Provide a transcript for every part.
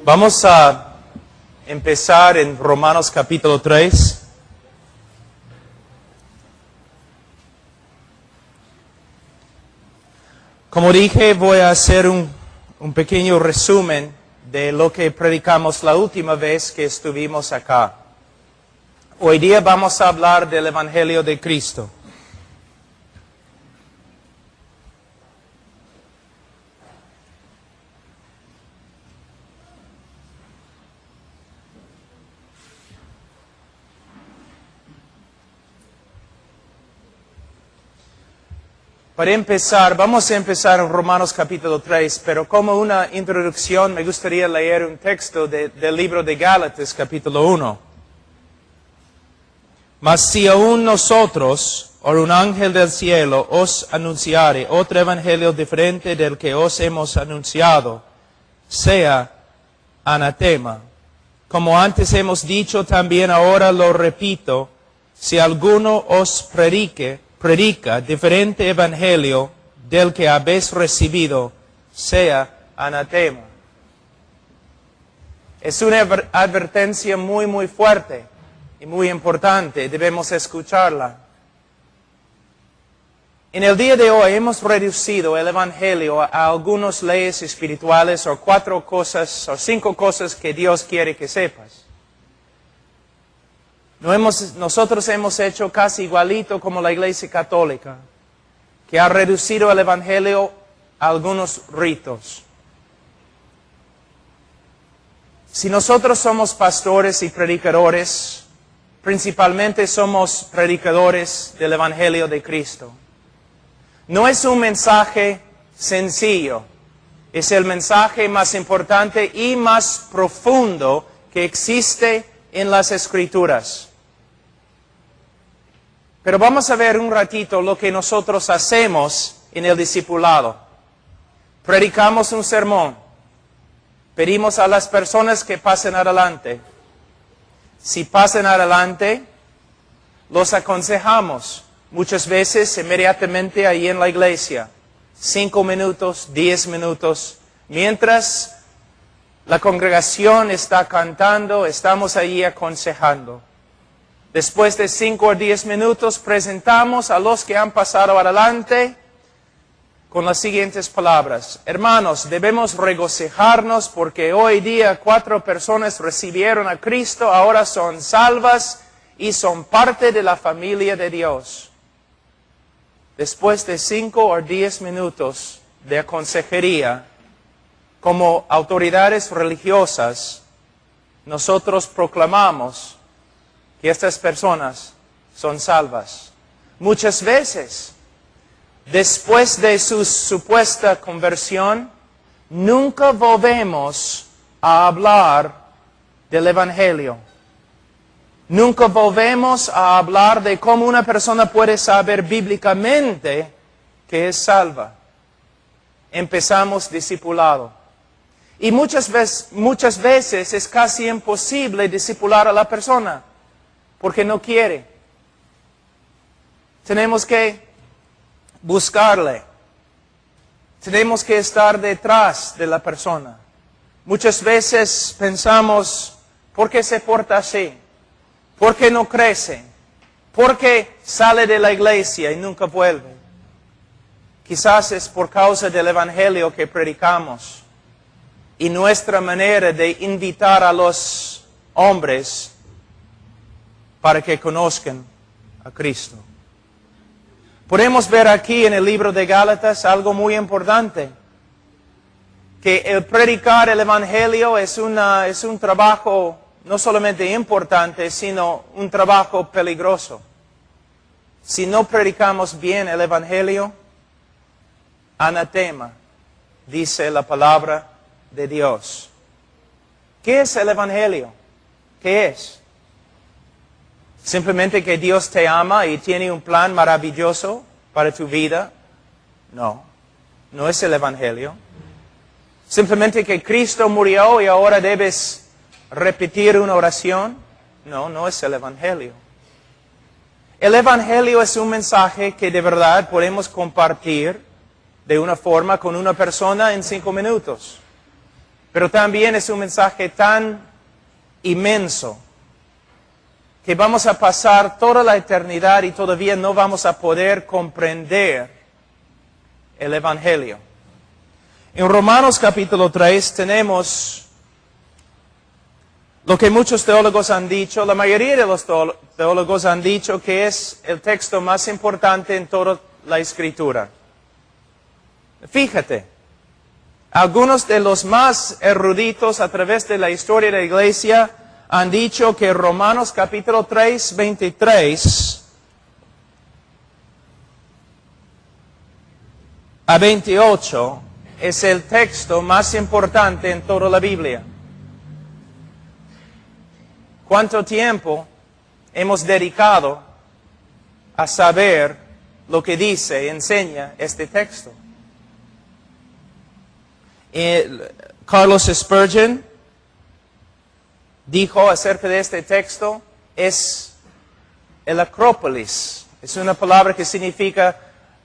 Vamos a empezar en Romanos capítulo 3. Como dije, voy a hacer un pequeño resumen de lo que predicamos la última vez que estuvimos acá. Hoy día vamos a hablar del Evangelio de Cristo. Para empezar, vamos a empezar en Romanos capítulo 3, pero como una introducción me gustaría leer un texto del libro de Gálatas capítulo 1. Mas si aún nosotros, o un ángel del cielo, os anunciare otro evangelio diferente del que os hemos anunciado, sea anatema. Como antes hemos dicho, también ahora lo repito, si alguno os predica diferente evangelio del que habéis recibido, sea anatema. Es una advertencia muy fuerte y muy importante, debemos escucharla. En el día de hoy hemos reducido el evangelio a algunas leyes espirituales o 4 cosas o 5 cosas que Dios quiere que sepas. Nosotros hemos hecho casi igualito como la Iglesia Católica, que ha reducido el Evangelio a algunos ritos. Si nosotros somos pastores y predicadores, principalmente somos predicadores del Evangelio de Cristo. No es un mensaje sencillo, es el mensaje más importante y más profundo que existe en las Escrituras. Pero vamos a ver un ratito lo que nosotros hacemos en el discipulado. Predicamos un sermón. Pedimos a las personas que pasen adelante. Si pasan adelante, los aconsejamos. Muchas veces inmediatamente ahí en la iglesia. 5 minutos, 10 minutos. Mientras la congregación está cantando, estamos allí aconsejando. Después de 5 o 10 minutos presentamos a los que han pasado adelante con las siguientes palabras. Hermanos, debemos regocijarnos porque hoy día 4 personas recibieron a Cristo, ahora son salvas y son parte de la familia de Dios. Después de 5 o 10 minutos de consejería, como autoridades religiosas, nosotros proclamamos que estas personas son salvas. Muchas veces, después de su supuesta conversión, nunca volvemos a hablar del Evangelio. Nunca volvemos a hablar de cómo una persona puede saber bíblicamente que es salva. Empezamos discipulado. Y muchas veces es casi imposible discipular a la persona, porque no quiere. Tenemos que buscarle. Tenemos que estar detrás de la persona. Muchas veces pensamos, ¿por qué se porta así? ¿Por qué no crece? ¿Por qué sale de la iglesia y nunca vuelve? Quizás es por causa del evangelio que predicamos y nuestra manera de invitar a los hombres para que conozcan a Cristo. Podemos ver aquí en el libro de Gálatas algo muy importante, que el predicar el Evangelio es un trabajo no solamente importante, sino un trabajo peligroso. Si no predicamos bien el Evangelio, anatema, dice la palabra de Dios. ¿Qué es el Evangelio? ¿Qué es? ¿Simplemente que Dios te ama y tiene un plan maravilloso para tu vida? No, no es el Evangelio. ¿Simplemente que Cristo murió y ahora debes repetir una oración? No, no es el Evangelio. El Evangelio es un mensaje que de verdad podemos compartir de una forma con una persona en 5 minutos. Pero también es un mensaje tan inmenso que vamos a pasar toda la eternidad y todavía no vamos a poder comprender el Evangelio. En Romanos capítulo 3 tenemos lo que muchos teólogos han dicho, la mayoría de los teólogos han dicho que es el texto más importante en toda la Escritura. Fíjate, algunos de los más eruditos a través de la historia de la Iglesia han dicho que Romanos capítulo 3, 23 a 28 es el texto más importante en toda la Biblia. ¿Cuánto tiempo hemos dedicado a saber lo que dice y enseña este texto? Carlos Spurgeon dijo acerca de este texto, es el Acrópolis. Es una palabra que significa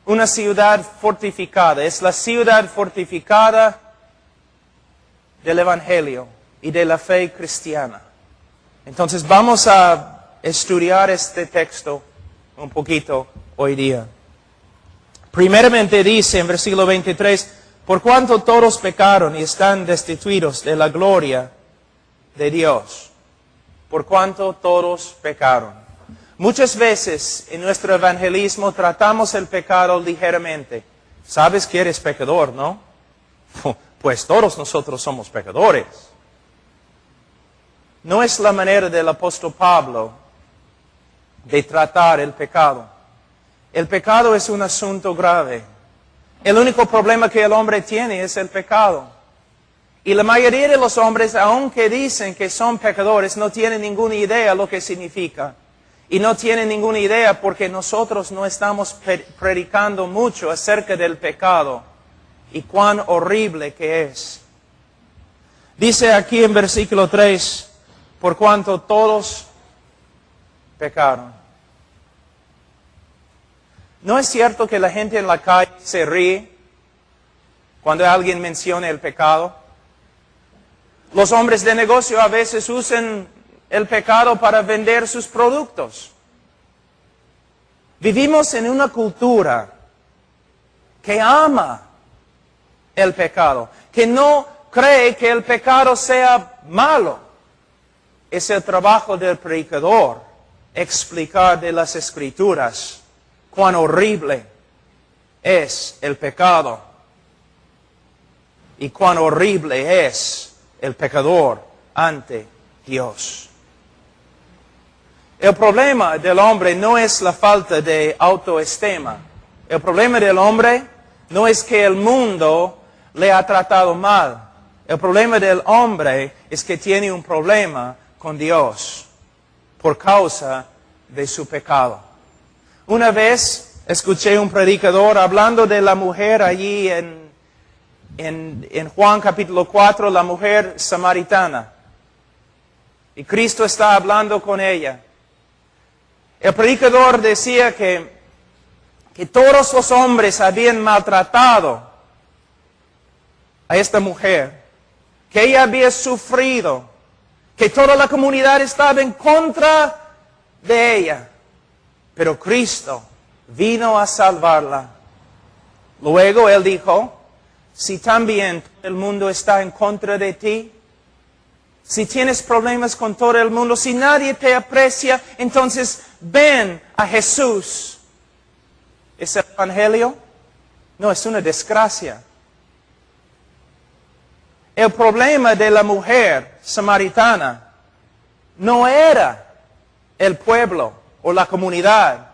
una ciudad fortificada. Es la ciudad fortificada del Evangelio y de la fe cristiana. Entonces vamos a estudiar este texto un poquito hoy día. Primeramente dice en versículo 23, por cuanto todos pecaron y están destituidos de la gloria de Dios. Por cuanto todos pecaron. Muchas veces en nuestro evangelismo tratamos el pecado ligeramente. Sabes que eres pecador, ¿no? Pues todos nosotros somos pecadores. No es la manera del apóstol Pablo de tratar el pecado. El pecado es un asunto grave. El único problema que el hombre tiene es el pecado. Y la mayoría de los hombres, aunque dicen que son pecadores, no tienen ninguna idea lo que significa. Y no tienen ninguna idea porque nosotros no estamos predicando mucho acerca del pecado y cuán horrible que es. Dice aquí en versículo 3, por cuanto todos pecaron. ¿No es cierto que la gente en la calle se ríe cuando alguien menciona el pecado? Los hombres de negocio a veces usan el pecado para vender sus productos. Vivimos en una cultura que ama el pecado, que no cree que el pecado sea malo. Es el trabajo del predicador explicar de las Escrituras cuán horrible es el pecado y cuán horrible es el pecador ante Dios. El problema del hombre no es la falta de autoestima. El problema del hombre no es que el mundo le ha tratado mal. El problema del hombre es que tiene un problema con Dios por causa de su pecado. Una vez escuché un predicador hablando de la mujer allí en Juan capítulo 4, la mujer samaritana. Y Cristo está hablando con ella. El predicador decía que todos los hombres habían maltratado a esta mujer, que ella había sufrido, que toda la comunidad estaba en contra de ella. Pero Cristo vino a salvarla. Luego Él dijo, si también el mundo está en contra de ti, si tienes problemas con todo el mundo, si nadie te aprecia, entonces ven a Jesús. ¿Es el Evangelio? No, es una desgracia. El problema de la mujer samaritana no era el pueblo o la comunidad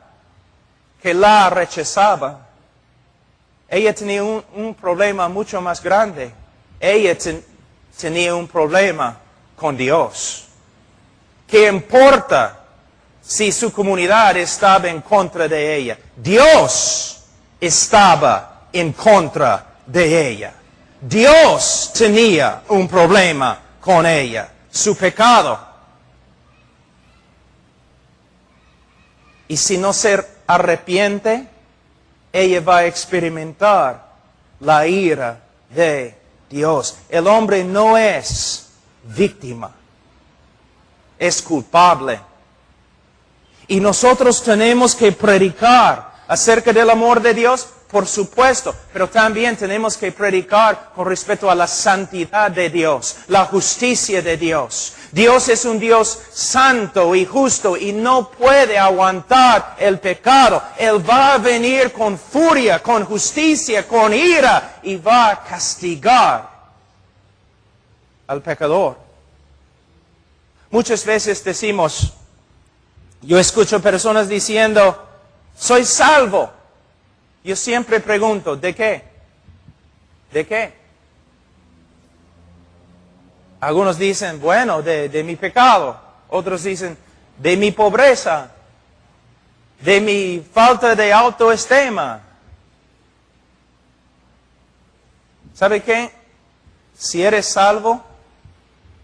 que la rechazaba. Ella tenía un problema mucho más grande. Ella tenía un problema con Dios. ¿Qué importa si su comunidad estaba en contra de ella? Dios estaba en contra de ella. Dios tenía un problema con ella, su pecado. Y si no se arrepiente, ella va a experimentar la ira de Dios. El hombre no es víctima, es culpable. Y nosotros tenemos que predicar acerca del amor de Dios, por supuesto, pero también tenemos que predicar con respecto a la santidad de Dios, la justicia de Dios. Dios es un Dios santo y justo y no puede aguantar el pecado. Él va a venir con furia, con justicia, con ira y va a castigar al pecador. Muchas veces decimos, yo escucho personas diciendo, soy salvo. Yo siempre pregunto, ¿de qué? ¿De qué? Algunos dicen, bueno, de mi pecado. Otros dicen, de mi pobreza. De mi falta de autoestima. ¿Sabe qué? Si eres salvo,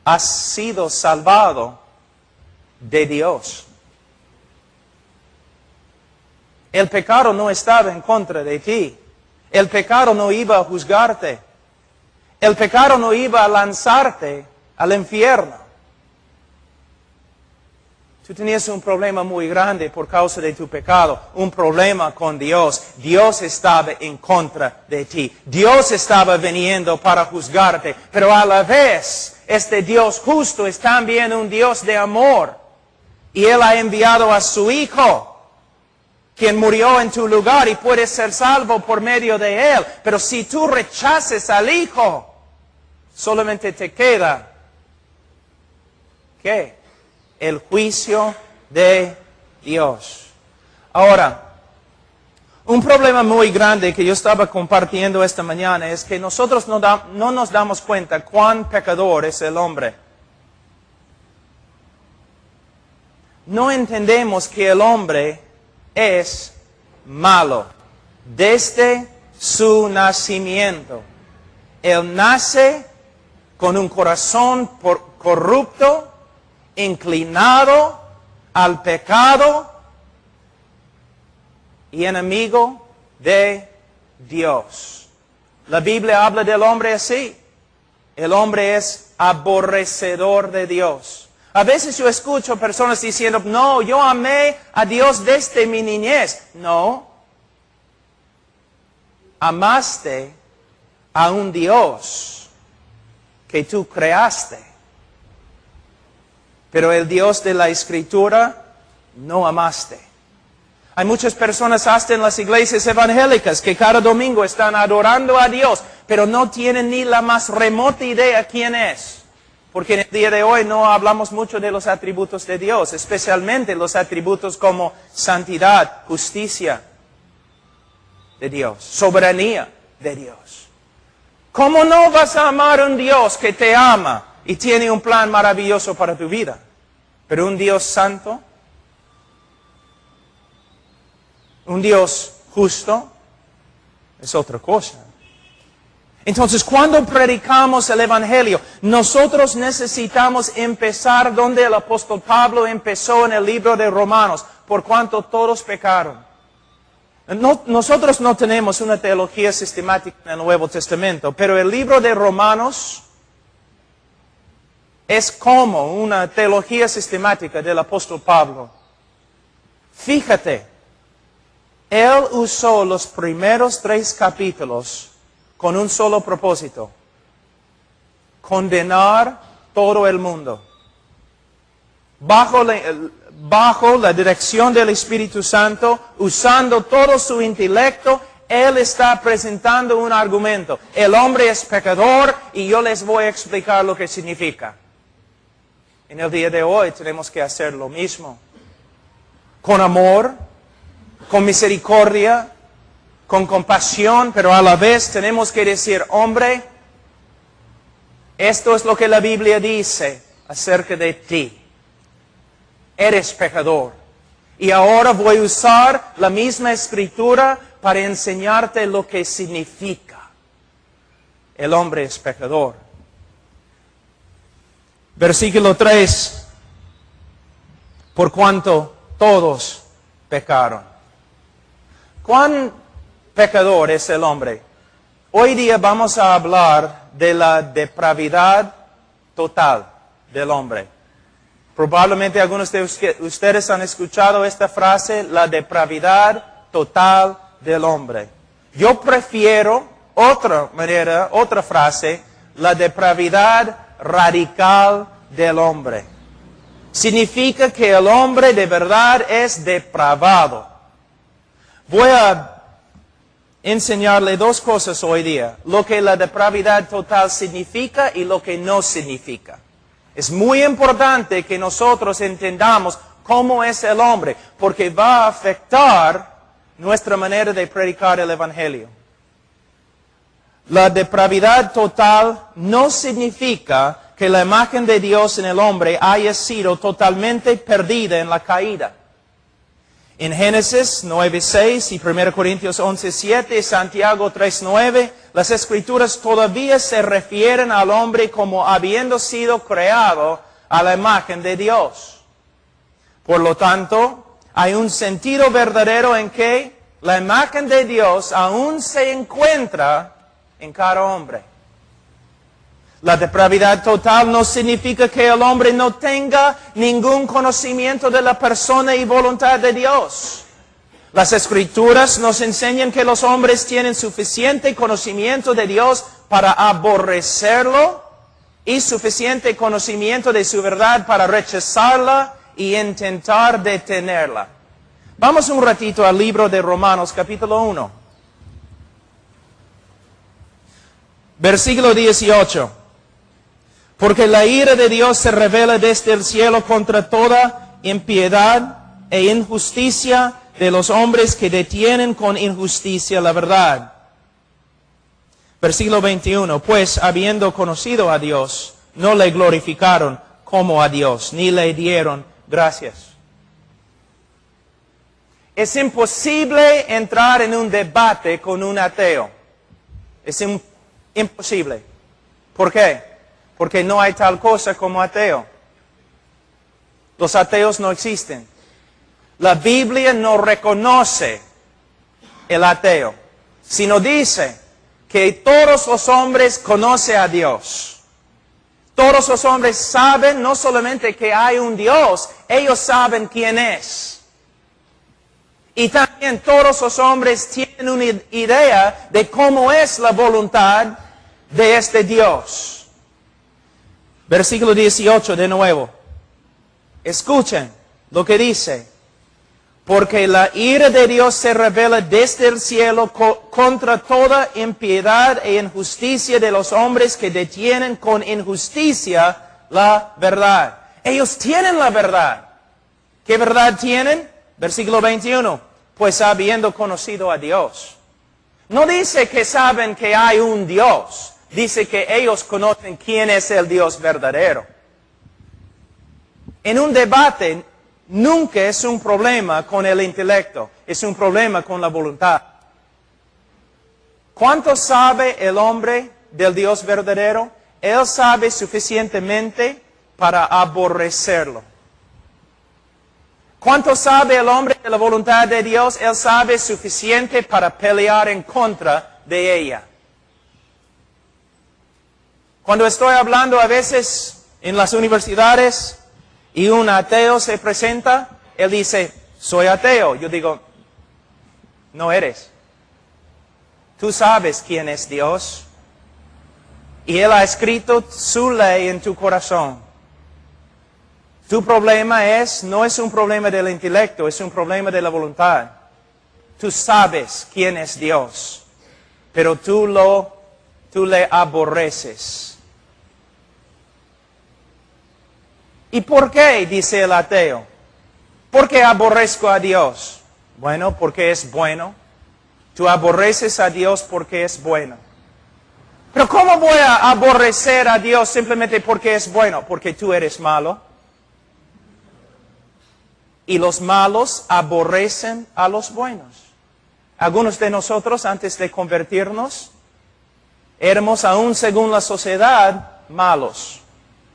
has sido salvado de Dios. El pecado no estaba en contra de ti. El pecado no iba a juzgarte. El pecado no iba a lanzarte al infierno. Tú tenías un problema muy grande por causa de tu pecado, un problema con Dios. Dios estaba en contra de ti. Dios estaba viniendo para juzgarte, pero a la vez, este Dios justo es también un Dios de amor. Y Él ha enviado a su Hijo, quien murió en tu lugar y puedes ser salvo por medio de Él. Pero si tú rechaces al Hijo, solamente te queda, ¿qué? El juicio de Dios. Ahora, un problema muy grande que yo estaba compartiendo esta mañana es que nosotros no nos damos cuenta cuán pecador es el hombre. No entendemos que el hombre es malo desde su nacimiento. Él nace con un corazón corrupto, inclinado al pecado y enemigo de Dios. La Biblia habla del hombre así. El hombre es aborrecedor de Dios. A veces yo escucho personas diciendo, no, yo amé a Dios desde mi niñez. No. Amaste a un Dios que tú creaste. Pero el Dios de la Escritura no amaste. Hay muchas personas hasta en las iglesias evangélicas que cada domingo están adorando a Dios, pero no tienen ni la más remota idea quién es. Porque en el día de hoy no hablamos mucho de los atributos de Dios, especialmente los atributos como santidad, justicia de Dios, soberanía de Dios. ¿Cómo no vas a amar a un Dios que te ama y tiene un plan maravilloso para tu vida? Pero un Dios santo, un Dios justo, es otra cosa. Entonces, cuando predicamos el Evangelio, nosotros necesitamos empezar donde el apóstol Pablo empezó en el libro de Romanos, por cuanto todos pecaron. Nosotros no tenemos una teología sistemática en el Nuevo Testamento, pero el libro de Romanos es como una teología sistemática del apóstol Pablo. Fíjate, él usó los primeros 3 capítulos con un solo propósito: condenar todo el mundo. Bajo la dirección del Espíritu Santo, usando todo su intelecto, Él está presentando un argumento. El hombre es pecador y yo les voy a explicar lo que significa. En el día de hoy tenemos que hacer lo mismo. Con amor, con misericordia, con compasión, pero a la vez tenemos que decir, hombre, esto es lo que la Biblia dice acerca de ti. Eres pecador. Y ahora voy a usar la misma escritura para enseñarte lo que significa. El hombre es pecador. Versículo 3. Por cuanto todos pecaron. ¿Cuán pecador es el hombre? Hoy día vamos a hablar de la depravidad total del hombre. Probablemente algunos de ustedes han escuchado esta frase, la depravidad total del hombre. Yo prefiero otra frase, la depravidad radical del hombre. Significa que el hombre de verdad es depravado. Voy a enseñarle dos cosas hoy día, lo que la depravidad total significa y lo que no significa. Es muy importante que nosotros entendamos cómo es el hombre, porque va a afectar nuestra manera de predicar el Evangelio. La depravidad total no significa que la imagen de Dios en el hombre haya sido totalmente perdida en la caída. En Génesis 9:6 y 1 Corintios 11:7 y Santiago 3:9, las Escrituras todavía se refieren al hombre como habiendo sido creado a la imagen de Dios. Por lo tanto, hay un sentido verdadero en que la imagen de Dios aún se encuentra en cada hombre. La depravidad total no significa que el hombre no tenga ningún conocimiento de la persona y voluntad de Dios. Las Escrituras nos enseñan que los hombres tienen suficiente conocimiento de Dios para aborrecerlo y suficiente conocimiento de su verdad para rechazarla y intentar detenerla. Vamos un ratito al libro de Romanos, capítulo 1. Versículo 18. Porque la ira de Dios se revela desde el cielo contra toda impiedad e injusticia de los hombres que detienen con injusticia la verdad. Versículo 21. Pues habiendo conocido a Dios, no le glorificaron como a Dios, ni le dieron gracias. Es imposible entrar en un debate con un ateo. Es imposible. ¿Por qué? Porque no hay tal cosa como ateo. Los ateos no existen. La Biblia no reconoce el ateo, sino dice que todos los hombres conocen a Dios. Todos los hombres saben no solamente que hay un Dios, ellos saben quién es. Y también todos los hombres tienen una idea de cómo es la voluntad de este Dios. Versículo 18 de nuevo. Escuchen lo que dice. Porque la ira de Dios se revela desde el cielo contra toda impiedad e injusticia de los hombres que detienen con injusticia la verdad. Ellos tienen la verdad. ¿Qué verdad tienen? Versículo 21. Pues habiendo conocido a Dios. No dice que saben que hay un Dios. Dice que ellos conocen quién es el Dios verdadero. En un debate nunca es un problema con el intelecto, es un problema con la voluntad. ¿Cuánto sabe el hombre del Dios verdadero? Él sabe suficientemente para aborrecerlo. ¿Cuánto sabe el hombre de la voluntad de Dios? Él sabe suficiente para pelear en contra de ella. Cuando estoy hablando a veces en las universidades y un ateo se presenta, él dice, soy ateo. Yo digo, no eres. Tú sabes quién es Dios. Y Él ha escrito su ley en tu corazón. Tu problema no es un problema del intelecto, es un problema de la voluntad. Tú sabes quién es Dios, pero tú le aborreces. ¿Y por qué? Dice el ateo. ¿Por qué aborrezco a Dios? Bueno, porque es bueno. Tú aborreces a Dios porque es bueno. Pero ¿cómo voy a aborrecer a Dios simplemente porque es bueno? Porque tú eres malo. Y los malos aborrecen a los buenos. Algunos de nosotros, antes de convertirnos, éramos aún según la sociedad malos.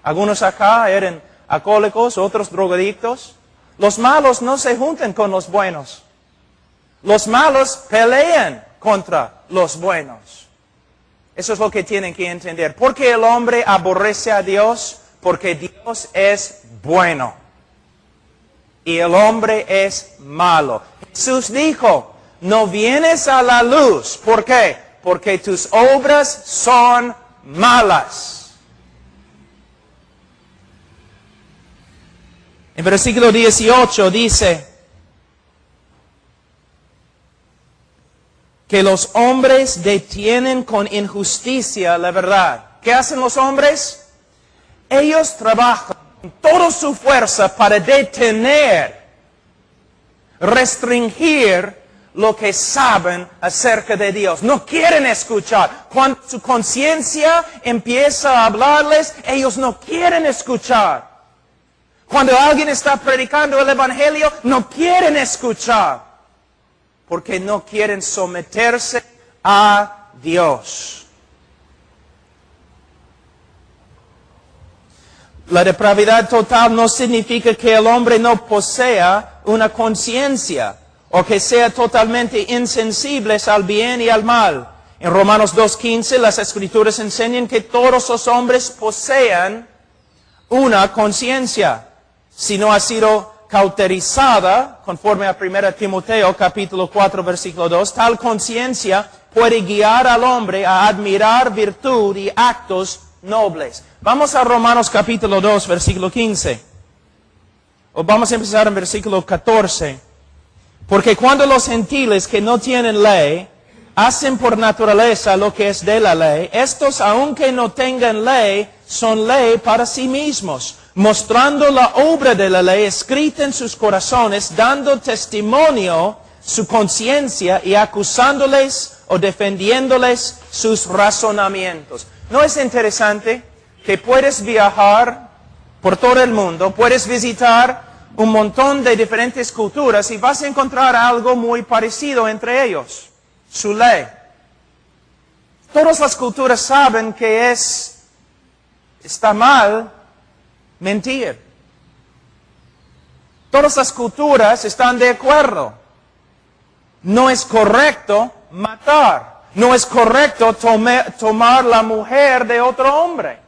Algunos acá eran alcohólicos, otros drogadictos. Los malos no se juntan con los buenos. Los malos pelean contra los buenos. Eso es lo que tienen que entender. ¿Por qué el hombre aborrece a Dios? Porque Dios es bueno. Y el hombre es malo. Jesús dijo, no vienes a la luz. ¿Por qué? Porque tus obras son malas. En versículo 18 dice que los hombres detienen con injusticia la verdad. ¿Qué hacen los hombres? Ellos trabajan con toda su fuerza para detener, restringir lo que saben acerca de Dios. No quieren escuchar. Cuando su conciencia empieza a hablarles, ellos no quieren escuchar. Cuando alguien está predicando el Evangelio, no quieren escuchar. Porque no quieren someterse a Dios. La depravidad total no significa que el hombre no posea una conciencia o que sea totalmente insensible al bien y al mal. En Romanos 2:15 las Escrituras enseñan que todos los hombres posean una conciencia. Si no ha sido cauterizada, conforme a 1 Timoteo capítulo 4 versículo 2, tal conciencia puede guiar al hombre a admirar virtud y actos nobles. Vamos a Romanos capítulo 2 versículo 15. O vamos a empezar en versículo 14. Porque cuando los gentiles que no tienen ley hacen por naturaleza lo que es de la ley, estos aunque no tengan ley, son ley para sí mismos, mostrando la obra de la ley escrita en sus corazones, dando testimonio su conciencia y acusándoles o defendiéndoles sus razonamientos. ¿No es interesante que puedes viajar por todo el mundo, puedes visitar un montón de diferentes culturas y vas a encontrar algo muy parecido entre ellos? Su ley. Todas las culturas saben que está mal mentir. Todas las culturas están de acuerdo. No es correcto matar. No es correcto tomar la mujer de otro hombre.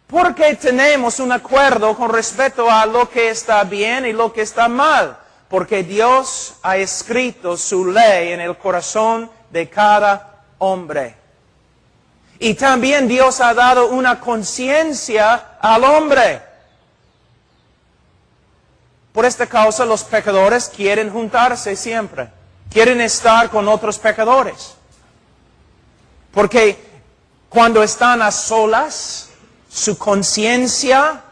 ¿Por qué tenemos un acuerdo con respecto a lo que está bien y lo que está mal? Porque Dios ha escrito su ley en el corazón de cada hombre. Y también Dios ha dado una conciencia al hombre. Por esta causa los pecadores quieren juntarse siempre. Quieren estar con otros pecadores. Porque cuando están a solas, su conciencia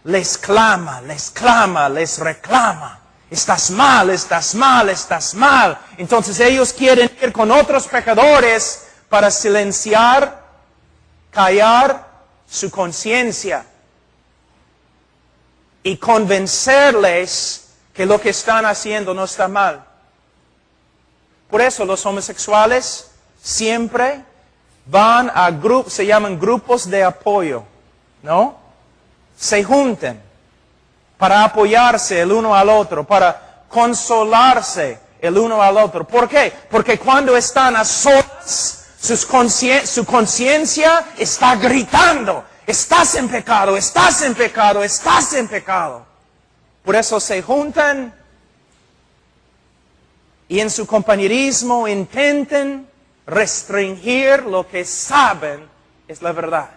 les clama, les reclama. Estás mal, estás mal, estás mal. Entonces ellos quieren ir con otros pecadores para silenciar, callar su conciencia y convencerles que lo que están haciendo no está mal. Por eso los homosexuales siempre van a grupos, se llaman grupos de apoyo, ¿no? Se juntan para apoyarse el uno al otro, para consolarse el uno al otro. ¿Por qué? Porque cuando están a solas, su conciencia está gritando, estás en pecado, estás en pecado, estás en pecado. Por eso se juntan y en su compañerismo intentan restringir lo que saben es la verdad.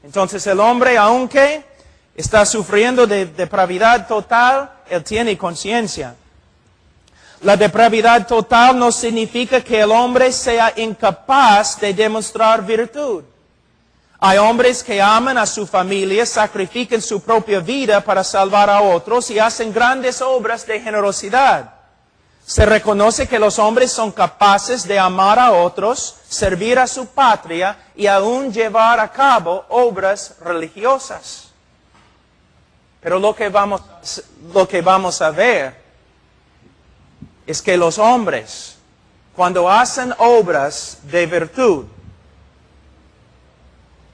Entonces el hombre, aunque está sufriendo de depravidad total, él tiene conciencia. La depravidad total no significa que el hombre sea incapaz de demostrar virtud. Hay hombres que aman a su familia, sacrifican su propia vida para salvar a otros y hacen grandes obras de generosidad. Se reconoce que los hombres son capaces de amar a otros, servir a su patria y aún llevar a cabo obras religiosas. Pero lo que vamos a ver es que los hombres, cuando hacen obras de virtud,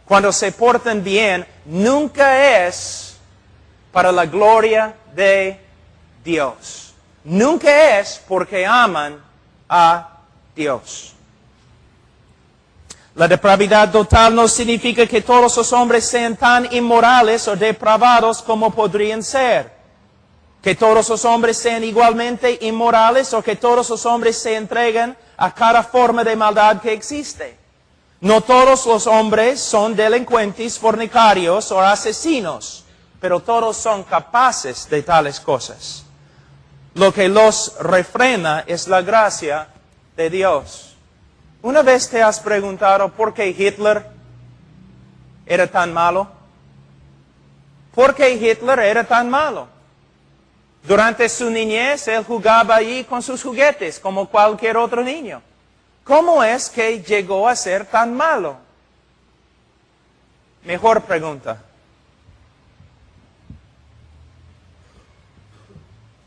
cuando se portan bien, nunca es para la gloria de Dios. Nunca es porque aman a Dios. La depravidad total no significa que todos los hombres sean tan inmorales o depravados como podrían ser. Que todos los hombres sean igualmente inmorales o que todos los hombres se entreguen a cada forma de maldad que existe. No todos los hombres son delincuentes, fornicarios o asesinos, pero todos son capaces de tales cosas. Lo que los refrena es la gracia de Dios. ¿Una vez te has preguntado por qué Hitler era tan malo? ¿Por qué Hitler era tan malo? Durante su niñez, él jugaba allí con sus juguetes, como cualquier otro niño. ¿Cómo es que llegó a ser tan malo? Mejor pregunta.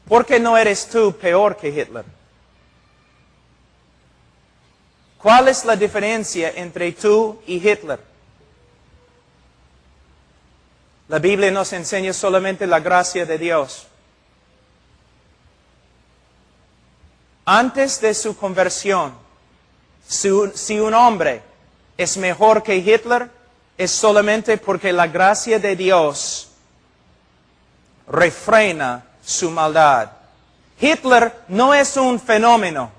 ¿Por qué no eres tú peor que Hitler? ¿Cuál es la diferencia entre tú y Hitler? La Biblia nos enseña solamente la gracia de Dios. Antes de su conversión, si un hombre es mejor que Hitler, es solamente porque la gracia de Dios refrena su maldad. Hitler no es un fenómeno.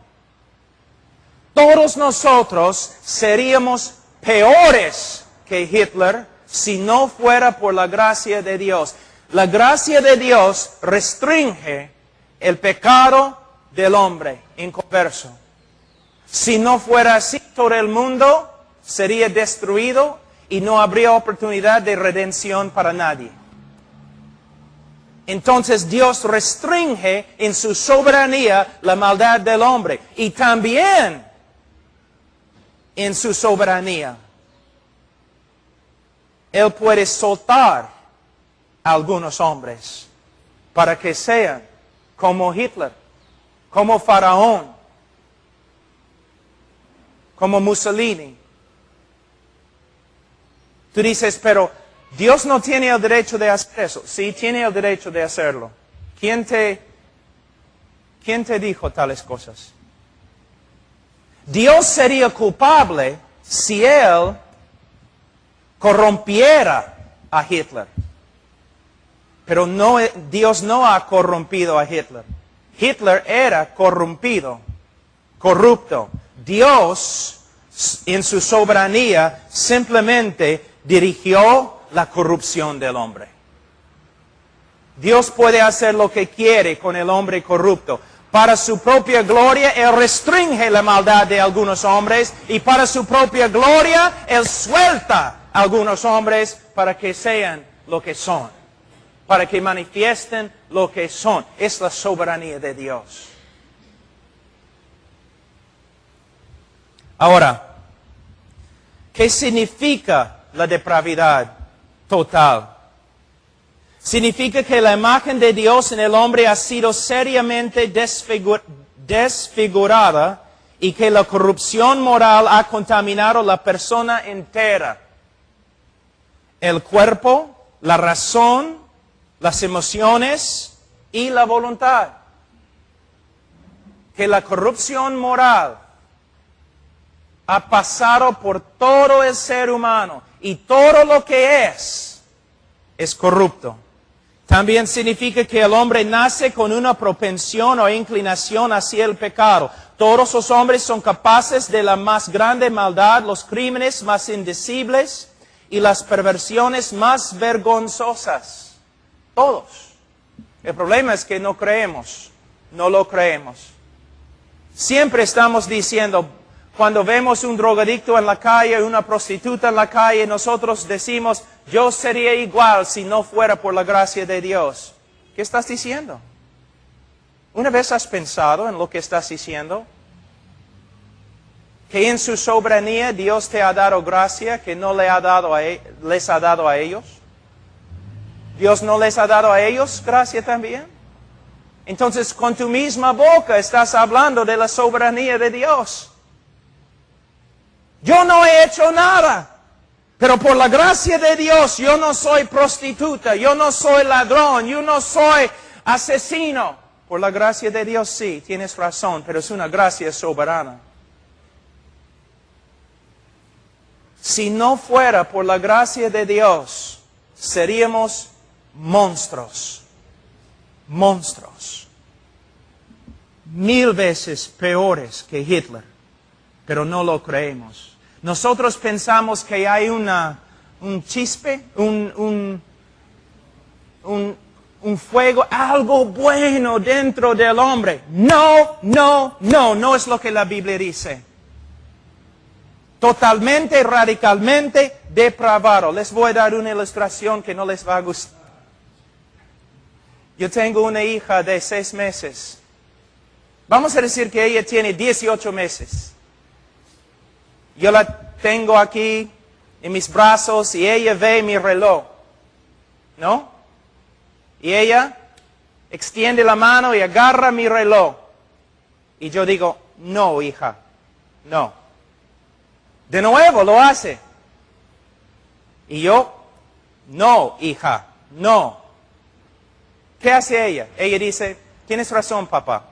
Todos nosotros seríamos peores que Hitler si no fuera por la gracia de Dios. La gracia de Dios restringe el pecado del hombre inconverso. Si no fuera así, todo el mundo sería destruido y no habría oportunidad de redención para nadie. Entonces Dios restringe en su soberanía la maldad del hombre y también en su soberanía Él puede soltar a algunos hombres para que sean como Hitler, como Faraón, como Mussolini. Tú dices, pero Dios no tiene el derecho de hacer eso. Sí, tiene el derecho de hacerlo. ¿Quién te dijo tales cosas? Dios sería culpable si Él corrompiera a Hitler. Pero Dios no ha corrompido a Hitler. Hitler era corrompido, corrupto. Dios, en su soberanía, simplemente dirigió la corrupción del hombre. Dios puede hacer lo que quiere con el hombre corrupto. Para su propia gloria, Él restringe la maldad de algunos hombres y para su propia gloria, Él suelta a algunos hombres para que sean lo que son, para que manifiesten lo que son. Es la soberanía de Dios. Ahora, ¿qué significa la depravidad total? Significa que la imagen de Dios en el hombre ha sido seriamente desfigurada y que la corrupción moral ha contaminado la persona entera. El cuerpo, la razón, las emociones y la voluntad. Que la corrupción moral ha pasado por todo el ser humano y todo lo que es corrupto. También significa que el hombre nace con una propensión o inclinación hacia el pecado. Todos los hombres son capaces de la más grande maldad, los crímenes más indecibles y las perversiones más vergonzosas. Todos. El problema es que no creemos, no lo creemos. Siempre estamos diciendo, cuando vemos un drogadicto en la calle, una prostituta en la calle, nosotros decimos, yo sería igual si no fuera por la gracia de Dios. ¿Qué estás diciendo? ¿Una vez has pensado en lo que estás diciendo? Que en su soberanía Dios te ha dado gracia que no les ha dado a ellos. ¿Dios no les ha dado a ellos gracia también? Entonces, con tu misma boca estás hablando de la soberanía de Dios. Yo no he hecho nada, pero por la gracia de Dios yo no soy prostituta, yo no soy ladrón, yo no soy asesino. Por la gracia de Dios sí, tienes razón, pero es una gracia soberana. Si no fuera por la gracia de Dios, seríamos monstruos. Monstruos. 1000 veces peores que Hitler. Pero no lo creemos. Nosotros pensamos que hay un chispe, un fuego, algo bueno dentro del hombre. No es lo que la Biblia dice. Totalmente, radicalmente depravado. Les voy a dar una ilustración que no les va a gustar. Yo tengo una hija de 6 meses. Vamos a decir que ella tiene 18 meses. Yo la tengo aquí en mis brazos y ella ve mi reloj. ¿No? Y ella extiende la mano y agarra mi reloj. Y yo digo, no, hija, no. De nuevo lo hace. Y yo, no, hija, no. ¿Qué hace ella? Ella dice, tienes razón, papá.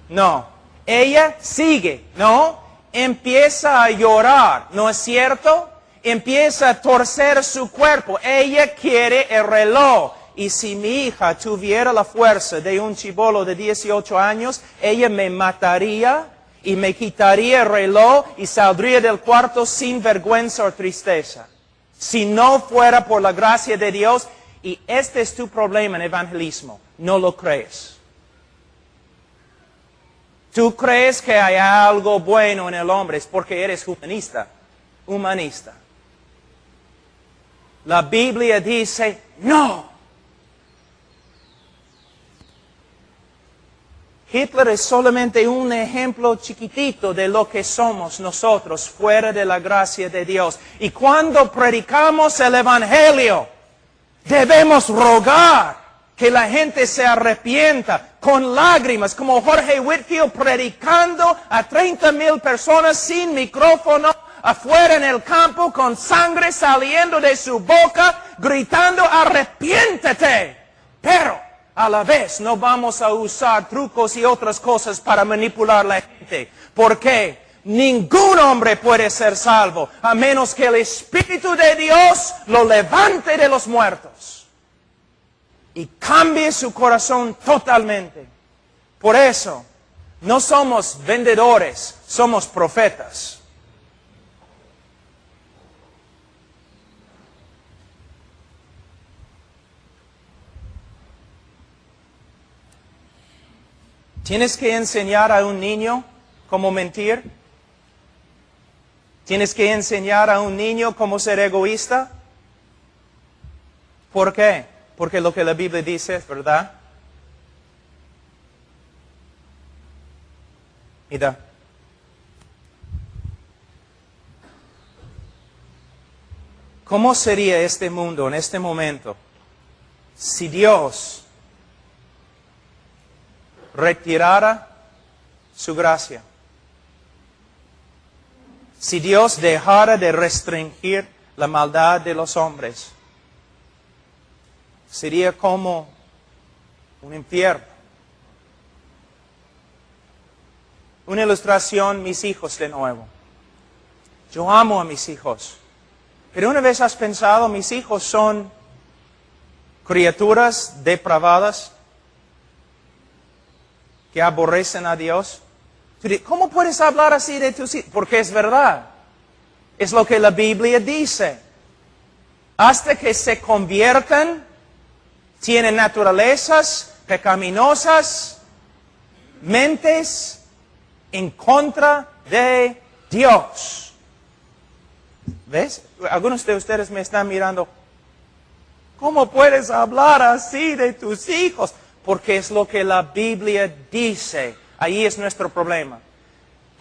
No. Ella sigue, ¿no? Empieza a llorar, ¿no es cierto? Empieza a torcer su cuerpo. Ella quiere el reloj. Y si mi hija tuviera la fuerza de un chibolo de 18 años, ella me mataría y me quitaría el reloj y saldría del cuarto sin vergüenza o tristeza. Si no fuera por la gracia de Dios, y este es tu problema en evangelismo, no lo crees. Tú crees que hay algo bueno en el hombre, es porque eres humanista. La Biblia dice, no. Hitler es solamente un ejemplo chiquitito de lo que somos nosotros fuera de la gracia de Dios. Y cuando predicamos el Evangelio, debemos rogar que la gente se arrepienta con lágrimas, como Jorge Whitfield predicando a 30,000 personas sin micrófono, afuera en el campo, con sangre saliendo de su boca, gritando, arrepiéntete. Pero a la vez no vamos a usar trucos y otras cosas para manipular a la gente. Porque ningún hombre puede ser salvo a menos que el Espíritu de Dios lo levante de los muertos y cambie su corazón totalmente. Por eso, no somos vendedores, somos profetas. ¿Tienes que enseñar a un niño cómo mentir? ¿Tienes que enseñar a un niño cómo ser egoísta? ¿Por qué? Porque lo que la Biblia dice es verdad. Mira. ¿Cómo sería este mundo en este momento si Dios retirara su gracia? Si Dios dejara de restringir la maldad de los hombres, sería como un infierno. Una ilustración, mis hijos de nuevo. Yo amo a mis hijos. Pero una vez has pensado, mis hijos son criaturas depravadas que aborrecen a Dios. ¿Cómo puedes hablar así de tus hijos? Porque es verdad. Es lo que la Biblia dice. Hasta que se conviertan, tienen naturalezas pecaminosas, mentes en contra de Dios. ¿Ves? Algunos de ustedes me están mirando. ¿Cómo puedes hablar así de tus hijos? Porque es lo que la Biblia dice. Ahí es nuestro problema.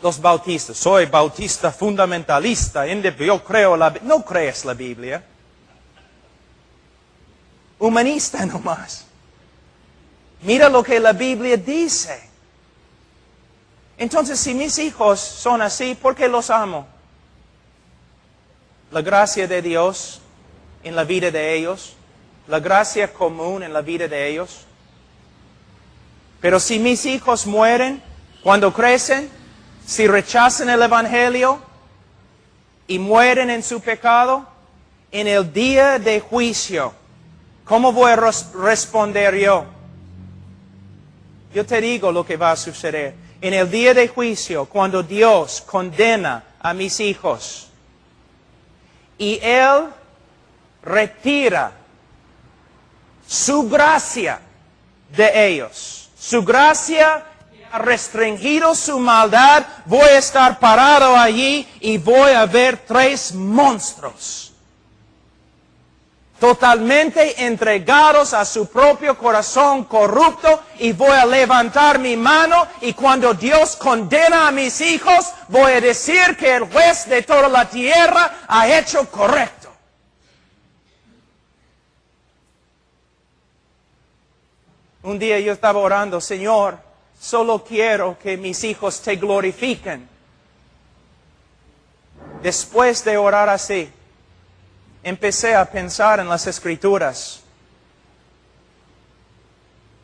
Los bautistas. Soy bautista fundamentalista. Yo creo no crees la Biblia. Humanista nomás. Mira lo que la Biblia dice. Entonces, si mis hijos son así, ¿por qué los amo? La gracia de Dios en la vida de ellos. La gracia común en la vida de ellos. Pero si mis hijos mueren cuando crecen, si rechazan el Evangelio, y mueren en su pecado, en el día de juicio, ¿cómo voy a responder yo? Yo te digo lo que va a suceder. En el día de juicio, cuando Dios condena a mis hijos y Él retira su gracia de ellos, su gracia ha restringido su maldad, voy a estar parado allí y voy a ver 3 monstruos totalmente entregados a su propio corazón corrupto, y voy a levantar mi mano, y cuando Dios condena a mis hijos, voy a decir que el juez de toda la tierra ha hecho correcto. Un día yo estaba orando, Señor, solo quiero que mis hijos te glorifiquen. Después de orar así, empecé a pensar en las Escrituras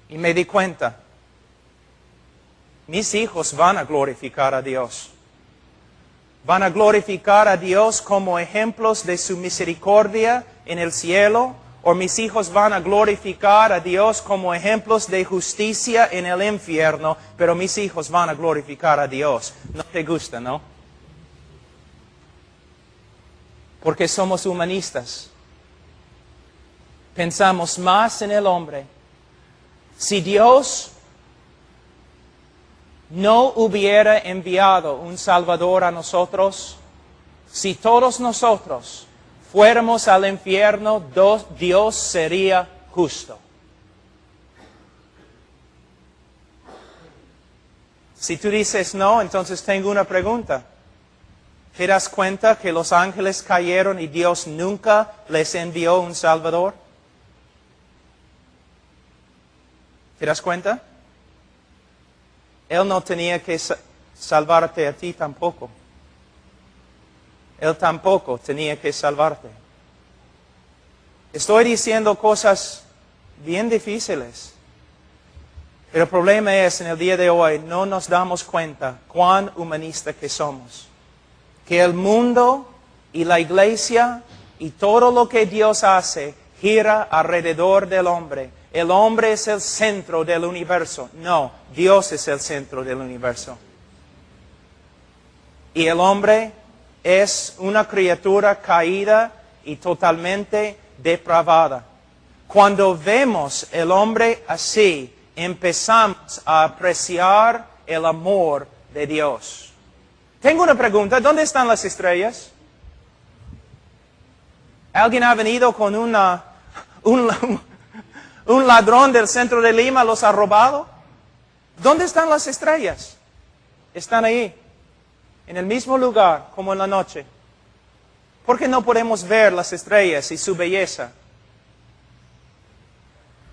y me di cuenta, mis hijos van a glorificar a Dios. Van a glorificar a Dios como ejemplos de su misericordia en el cielo, o mis hijos van a glorificar a Dios como ejemplos de justicia en el infierno, pero mis hijos van a glorificar a Dios. ¿No te gusta, no? Porque somos humanistas. Pensamos más en el hombre. Si Dios no hubiera enviado un Salvador a nosotros, si todos nosotros fuéramos al infierno, Dios sería justo. Si tú dices no, entonces tengo una pregunta. ¿Te das cuenta que los ángeles cayeron y Dios nunca les envió un Salvador? ¿Te das cuenta? Él no tenía que salvarte a ti tampoco. Él tampoco tenía que salvarte. Estoy diciendo cosas bien difíciles. Pero el problema es, en el día de hoy, no nos damos cuenta cuán humanista que somos. Que el mundo y la iglesia y todo lo que Dios hace gira alrededor del hombre. El hombre es el centro del universo. No, Dios es el centro del universo. Y el hombre es una criatura caída y totalmente depravada. Cuando vemos el hombre así, empezamos a apreciar el amor de Dios. Tengo una pregunta, ¿dónde están las estrellas? ¿Alguien ha venido con un ladrón del centro de Lima, los ha robado? ¿Dónde están las estrellas? Están ahí, en el mismo lugar como en la noche. ¿Por qué no podemos ver las estrellas y su belleza?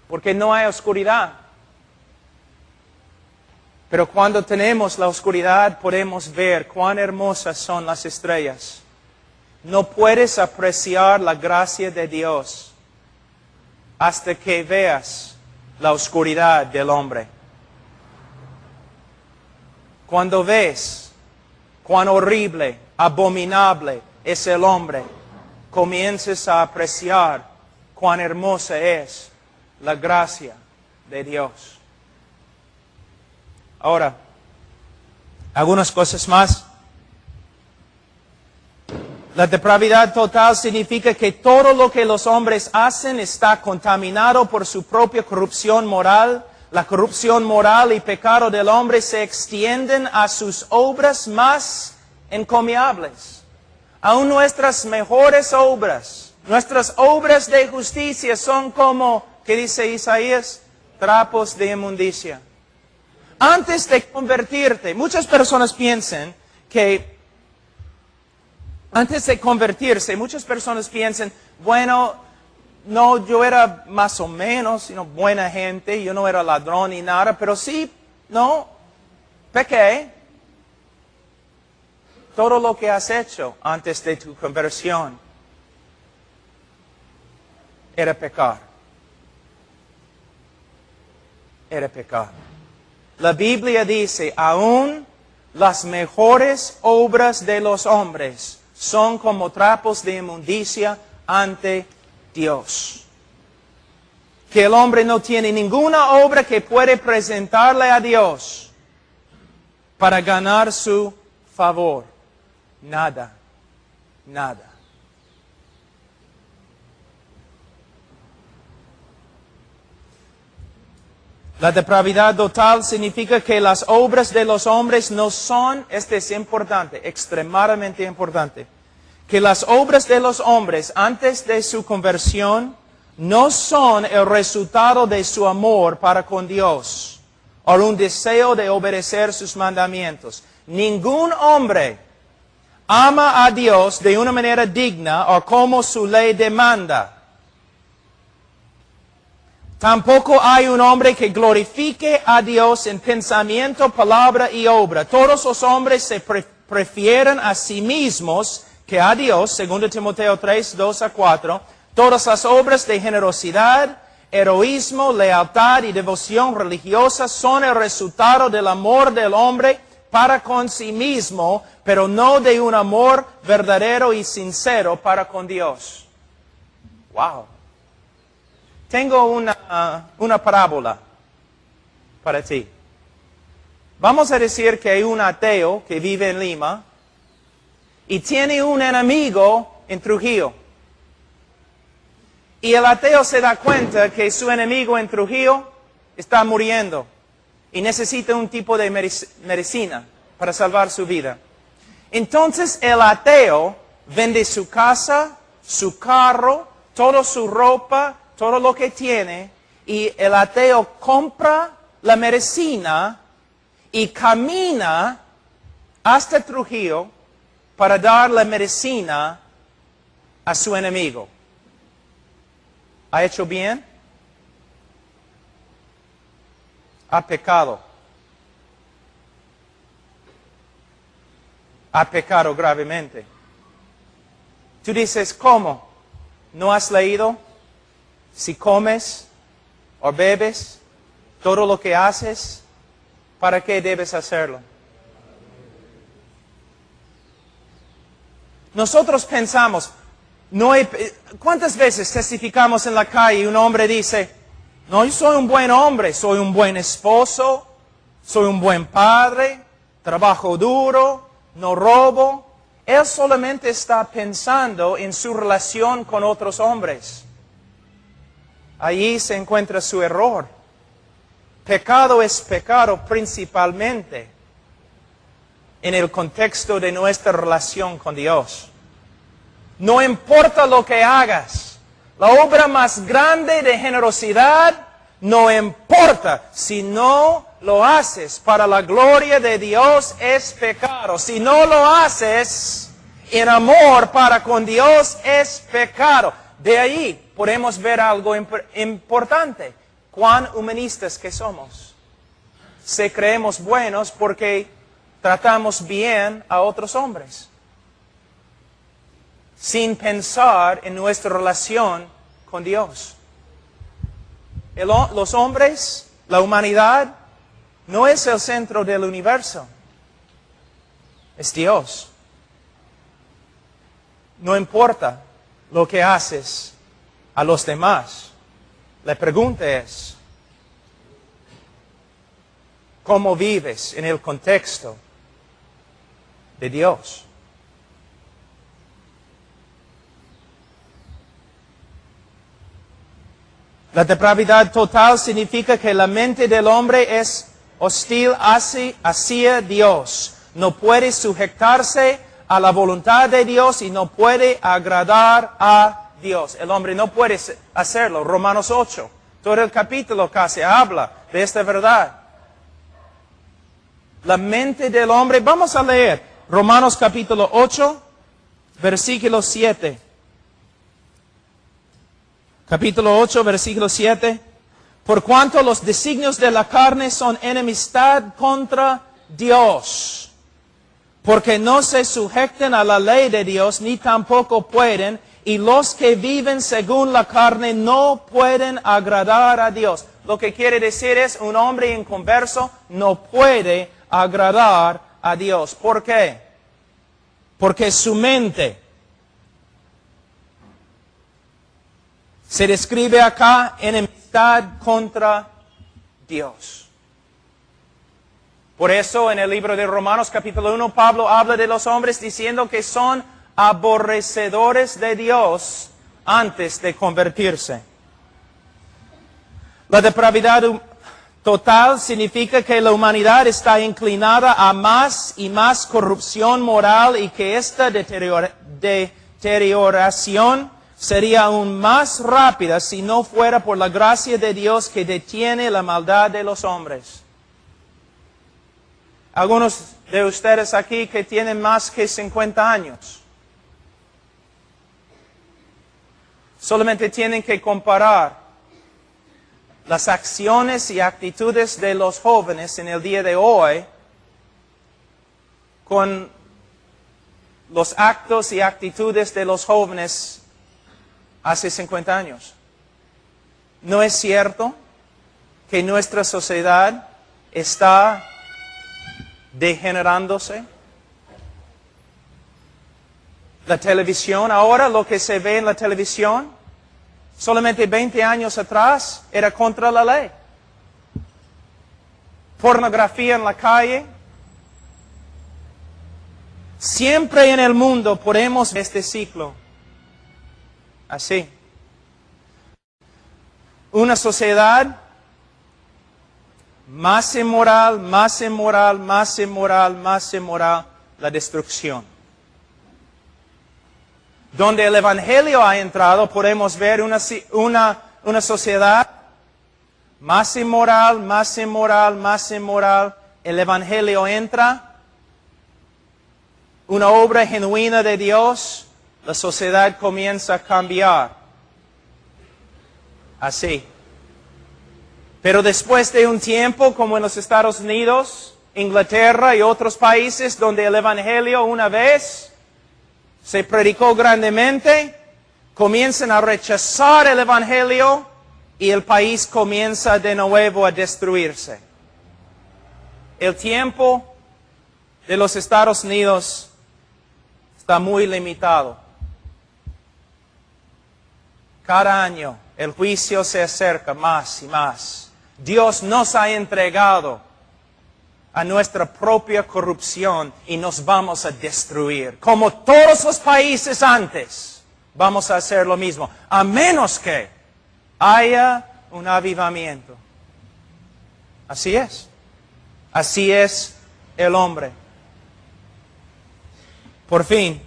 Porque no hay oscuridad. Pero cuando tenemos la oscuridad podemos ver cuán hermosas son las estrellas. No puedes apreciar la gracia de Dios hasta que veas la oscuridad del hombre. Cuando ves cuán horrible, abominable es el hombre, comienzas a apreciar cuán hermosa es la gracia de Dios. Ahora, algunas cosas más. La depravidad total significa que todo lo que los hombres hacen está contaminado por su propia corrupción moral. La corrupción moral y pecado del hombre se extienden a sus obras más encomiables. Aún nuestras mejores obras, nuestras obras de justicia son como, ¿qué dice Isaías? Trapos de inmundicia. Antes de convertirte, muchas personas piensan que antes de convertirse, muchas personas piensan, bueno, no, yo era más o menos, buena gente, yo no era ladrón ni nada, pero sí, no, pequé. Todo lo que has hecho antes de tu conversión era pecar. Era pecar. La Biblia dice, aún las mejores obras de los hombres son como trapos de inmundicia ante Dios. Que el hombre no tiene ninguna obra que puede presentarle a Dios para ganar su favor. Nada, nada. La depravidad total significa que las obras de los hombres no son, este es importante, extremadamente importante, que las obras de los hombres antes de su conversión no son el resultado de su amor para con Dios o un deseo de obedecer sus mandamientos. Ningún hombre ama a Dios de una manera digna o como su ley demanda. Tampoco hay un hombre que glorifique a Dios en pensamiento, palabra y obra. Todos los hombres se prefieren a sí mismos que a Dios, 2 Timoteo 3, 2 a 4. Todas las obras de generosidad, heroísmo, lealtad y devoción religiosa son el resultado del amor del hombre para con sí mismo, pero no de un amor verdadero y sincero para con Dios. Wow. Tengo una parábola para ti. Vamos a decir que hay un ateo que vive en Lima y tiene un enemigo en Trujillo. Y el ateo se da cuenta que su enemigo en Trujillo está muriendo y necesita un tipo de medicina para salvar su vida. Entonces el ateo vende su casa, su carro, toda su ropa, todo lo que tiene, y el ateo compra la medicina y camina hasta Trujillo para dar la medicina a su enemigo. ¿Ha hecho bien? Ha pecado. Ha pecado gravemente. Tú dices, ¿cómo? ¿No has leído? Si comes o bebes, todo lo que haces, ¿para qué debes hacerlo? Nosotros pensamos, ¿cuántas veces testificamos en la calle y un hombre dice, no, yo soy un buen hombre, soy un buen esposo, soy un buen padre, trabajo duro, no robo? Él solamente está pensando en su relación con otros hombres. Allí se encuentra su error. Pecado es pecado principalmente en el contexto de nuestra relación con Dios. No importa lo que hagas, la obra más grande de generosidad, no importa si no lo haces para la gloria de Dios, es pecado. Si no lo haces en amor para con Dios, es pecado. De ahí podemos ver algo importante. Cuán humanistas que somos. Se creemos buenos porque tratamos bien a otros hombres, sin pensar en nuestra relación con Dios. Los hombres, la humanidad, no es el centro del universo. Es Dios. No importa lo que haces a los demás. La pregunta es, ¿cómo vives en el contexto de Dios? La depravidad total significa que la mente del hombre es hostil hacia Dios. No puede sujetarse a la voluntad de Dios y no puede agradar a Dios. El hombre no puede hacerlo. Romanos 8, todo el capítulo casi habla de esta verdad. La mente del hombre, vamos a leer Romanos capítulo 8, versículo 7. Capítulo 8, versículo 7. Por cuanto los designios de la carne son enemistad contra Dios, porque no se sujetan a la ley de Dios, ni tampoco pueden, y los que viven según la carne no pueden agradar a Dios. Lo que quiere decir es, un hombre inconverso no puede agradar a Dios. ¿Por qué? porque su mente se describe acá enemistad contra Dios. Por eso en el libro de Romanos capítulo 1 Pablo habla de los hombres diciendo que son aborrecedores de Dios antes de convertirse. La depravidad total significa que la humanidad está inclinada a más y más corrupción moral y que esta deterioración sería aún más rápida si no fuera por la gracia de Dios que detiene la maldad de los hombres. Algunos de ustedes aquí que tienen más que 50 años, solamente tienen que comparar las acciones y actitudes de los jóvenes en el día de hoy con los actos y actitudes de los jóvenes hace 50 años. ¿No es cierto que nuestra sociedad está degenerándose? La televisión, ahora lo que se ve en la televisión, solamente 20 años atrás era contra la ley. Pornografía en la calle. Siempre en el mundo podemos ver este ciclo. Así. Una sociedad más inmoral, más inmoral, más inmoral, más inmoral, la destrucción. Donde el Evangelio ha entrado, podemos ver una sociedad más inmoral, más inmoral, más inmoral. El Evangelio entra, una obra genuina de Dios, la sociedad comienza a cambiar. Así. Pero después de un tiempo, como en los Estados Unidos, Inglaterra y otros países donde el Evangelio una vez se predicó grandemente, comienzan a rechazar el Evangelio y el país comienza de nuevo a destruirse. El tiempo de los Estados Unidos está muy limitado. Cada año el juicio se acerca más y más. Dios nos ha entregado a nuestra propia corrupción y nos vamos a destruir. Como todos los países antes, vamos a hacer lo mismo, a menos que haya un avivamiento. Así es. Así es el hombre. Por fin,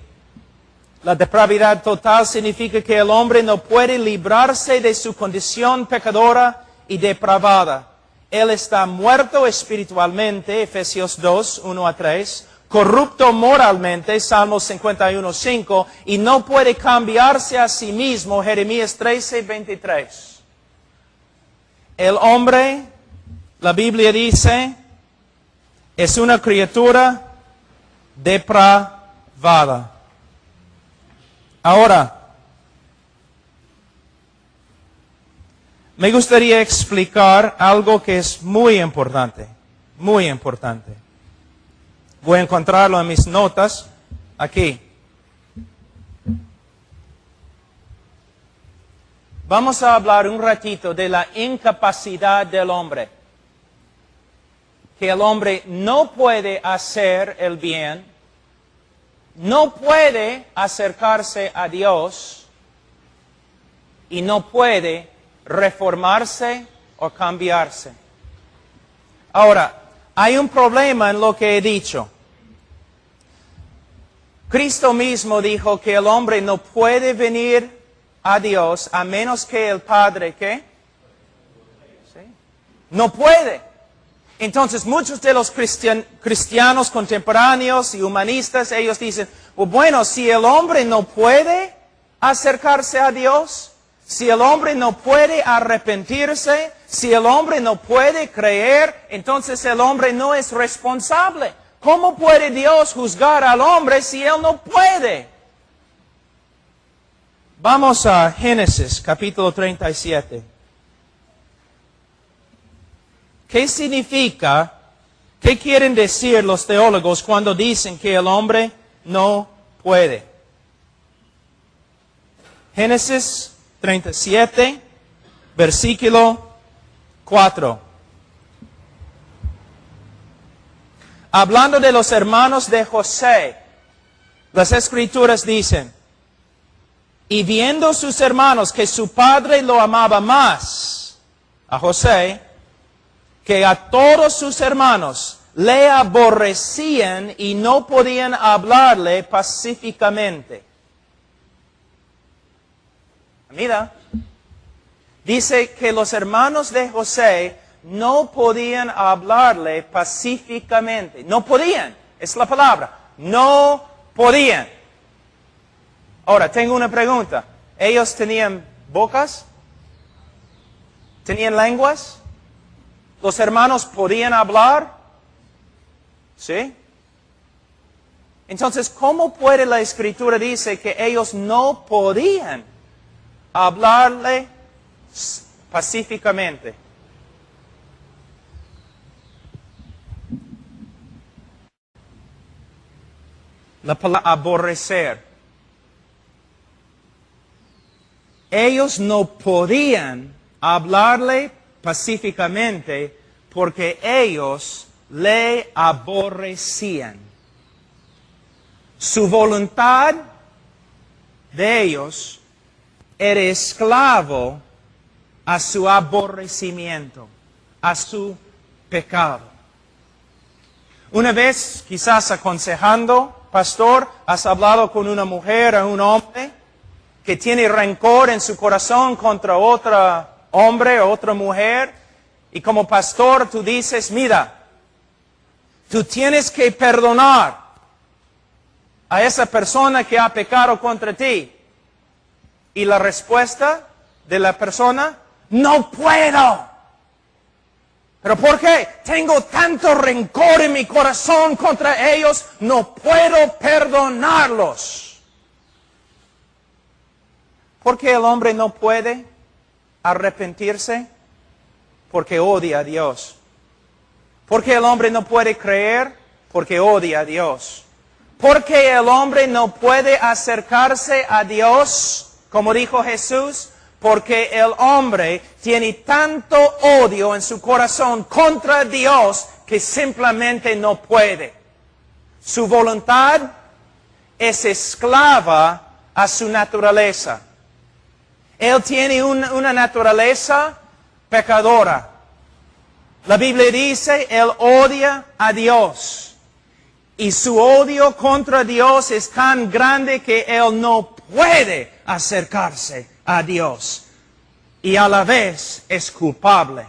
la depravidad total significa que el hombre no puede librarse de su condición pecadora y depravada. Él está muerto espiritualmente, Efesios 2, 1 a 3, corrupto moralmente, Salmos 51, 5, y no puede cambiarse a sí mismo, Jeremías 13, 23. El hombre, la Biblia dice, es una criatura depravada. Ahora, me gustaría explicar algo que es muy importante, muy importante. Voy a encontrarlo en mis notas, aquí. Vamos a hablar un ratito de la incapacidad del hombre. Que el hombre no puede hacer el bien, no puede acercarse a Dios y no puede reformarse o cambiarse. Ahora, hay un problema en lo que he dicho. Cristo mismo dijo que el hombre no puede venir a Dios a menos que el Padre, ¿qué? ¿Sí? No puede. Entonces, muchos de los cristianos contemporáneos y humanistas, ellos dicen, bueno, si el hombre no puede acercarse a Dios, si el hombre no puede arrepentirse, si el hombre no puede creer, entonces el hombre no es responsable. ¿Cómo puede Dios juzgar al hombre si él no puede? Vamos a Génesis, capítulo 37. ¿Qué significa, qué quieren decir los teólogos cuando dicen que el hombre no puede. Génesis 37, versículo 4. Hablando de los hermanos de José, las Escrituras dicen, y viendo sus hermanos que su padre lo amaba más, a José, que a todos sus hermanos le aborrecían y no podían hablarle pacíficamente. Mira, dice que los hermanos de José no podían hablarle pacíficamente. No podían, es la palabra. No podían. Ahora, tengo una pregunta. ¿Ellos tenían bocas? ¿Tenían lenguas? ¿Los hermanos podían hablar? ¿Sí? Entonces, ¿cómo puede la Escritura decir que ellos no podían hablarle pacíficamente? La palabra aborrecer. Ellos no podían hablarle pacíficamente porque ellos le aborrecían. Su voluntad de ellos era esclavo a su aborrecimiento, a su pecado. Una vez, quizás aconsejando, pastor, has hablado con una mujer o un hombre que tiene rencor en su corazón contra otro hombre o otra mujer, y como pastor tú dices, mira, tú tienes que perdonar a esa persona que ha pecado contra ti. Y la respuesta de la persona, no puedo. ¿Pero por qué? Tengo tanto rencor en mi corazón contra ellos, no puedo perdonarlos. ¿Por qué el hombre no puede arrepentirse? Porque odia a Dios. ¿Por qué el hombre no puede creer? Porque odia a Dios. ¿Por qué el hombre no puede acercarse a Dios, como dijo Jesús? Porque el hombre tiene tanto odio en su corazón contra Dios que simplemente no puede. Su voluntad es esclava a su naturaleza. Él tiene una naturaleza pecadora. La Biblia dice, él odia a Dios. Y su odio contra Dios es tan grande que él no puede acercarse a Dios. Y a la vez es culpable.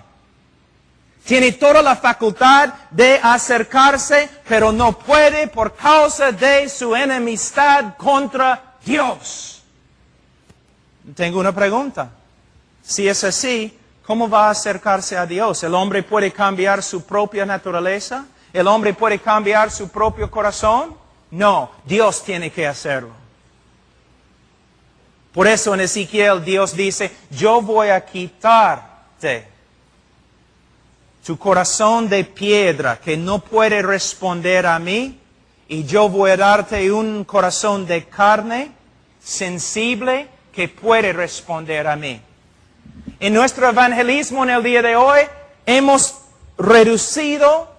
Tiene toda la facultad de acercarse, pero no puede por causa de su enemistad contra Dios. Tengo una pregunta. Si es así, ¿cómo va a acercarse a Dios? ¿El hombre puede cambiar su propia naturaleza? ¿El hombre puede cambiar su propio corazón? No, Dios tiene que hacerlo. Por eso en Ezequiel Dios dice, yo voy a quitarte tu corazón de piedra que no puede responder a mí, y yo voy a darte un corazón de carne, sensible, que puede responder a mí. En nuestro evangelismo en el día de hoy, hemos reducido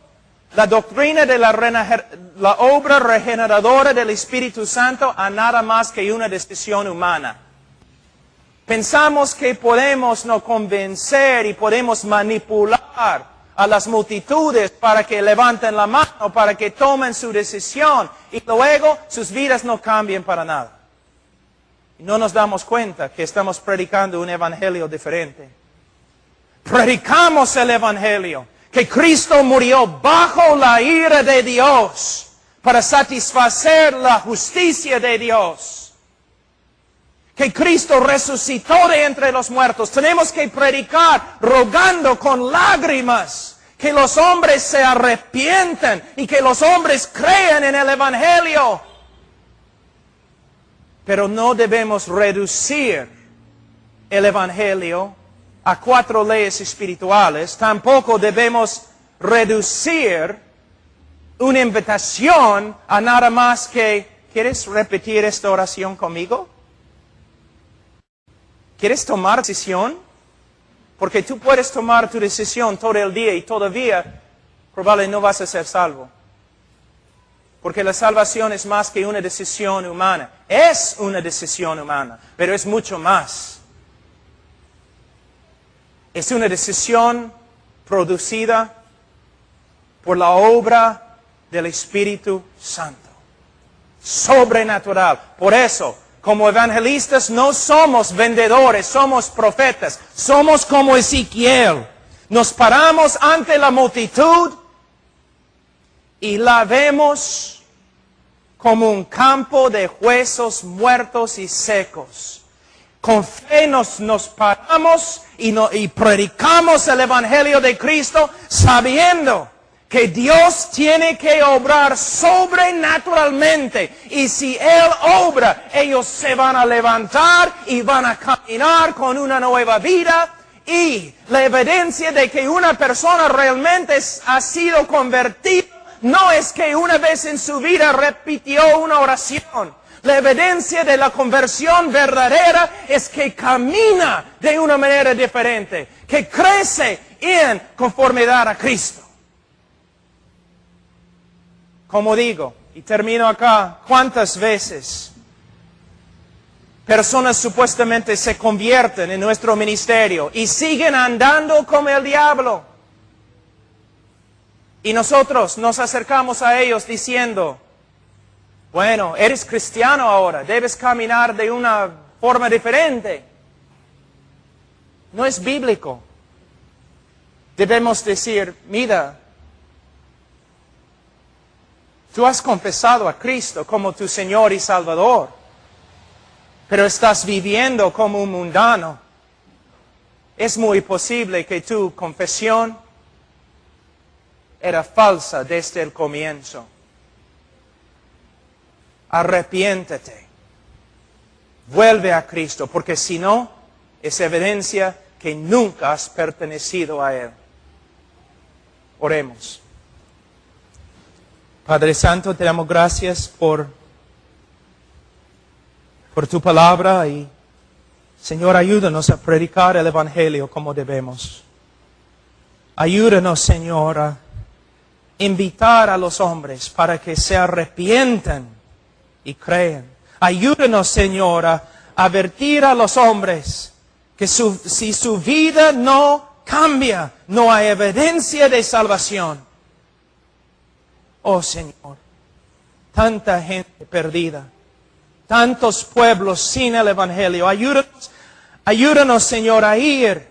la doctrina de la obra regeneradora del Espíritu Santo a nada más que una decisión humana. Pensamos que podemos no convencer y podemos manipular a las multitudes para que levanten la mano, para que tomen su decisión, y luego sus vidas no cambien para nada. Y no nos damos cuenta que estamos predicando un evangelio diferente. Predicamos el evangelio, que Cristo murió bajo la ira de Dios para satisfacer la justicia de Dios. Que Cristo resucitó de entre los muertos. Tenemos que predicar rogando con lágrimas que los hombres se arrepientan y que los hombres crean en el evangelio. Pero no debemos reducir el evangelio a 4 leyes espirituales. Tampoco debemos reducir una invitación a nada más que ¿Quieres repetir esta oración conmigo? ¿Quieres tomar decisión? Porque tú puedes tomar tu decisión todo el día y todavía probablemente no vas a ser salvo. Porque la salvación es más que una decisión humana. Es una decisión humana, pero es mucho más. Es una decisión producida por la obra del Espíritu Santo. Sobrenatural. Por eso, como evangelistas no somos vendedores, somos profetas. Somos como Ezequiel. Nos paramos ante la multitud y la vemos como un campo de huesos muertos y secos. Con fe nos paramos y predicamos el Evangelio de Cristo sabiendo que Dios tiene que obrar sobrenaturalmente. Y si Él obra, ellos se van a levantar y van a caminar con una nueva vida. Y la evidencia de que una persona realmente ha sido convertida no es que una vez en su vida repitió una oración. La evidencia de la conversión verdadera es que camina de una manera diferente, que crece en conformidad a Cristo. Como digo, y termino acá, ¿cuántas veces personas supuestamente se convierten en nuestro ministerio y siguen andando como el diablo? Y nosotros nos acercamos a ellos diciendo, bueno, eres cristiano ahora, debes caminar de una forma diferente. No es bíblico. Debemos decir, mira, tú has confesado a Cristo como tu Señor y Salvador, pero estás viviendo como un mundano. Es muy posible que tu confesión era falsa desde el comienzo. Arrepiéntete. Vuelve a Cristo, porque si no, es evidencia que nunca has pertenecido a Él. Oremos. Padre Santo, te damos gracias por tu palabra y, Señor, ayúdanos a predicar el Evangelio como debemos. Ayúdanos, Señor, a invitar a los hombres para que se arrepientan y crean. Ayúdanos, Señor, a advertir a los hombres que si su vida no cambia, no hay evidencia de salvación. Oh, Señor, tanta gente perdida, tantos pueblos sin el Evangelio. Ayúdanos, Señor, a ir,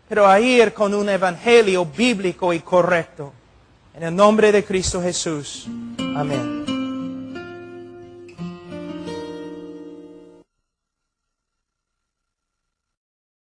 pero a ir con un Evangelio bíblico y correcto. En el nombre de Cristo Jesús. Amén.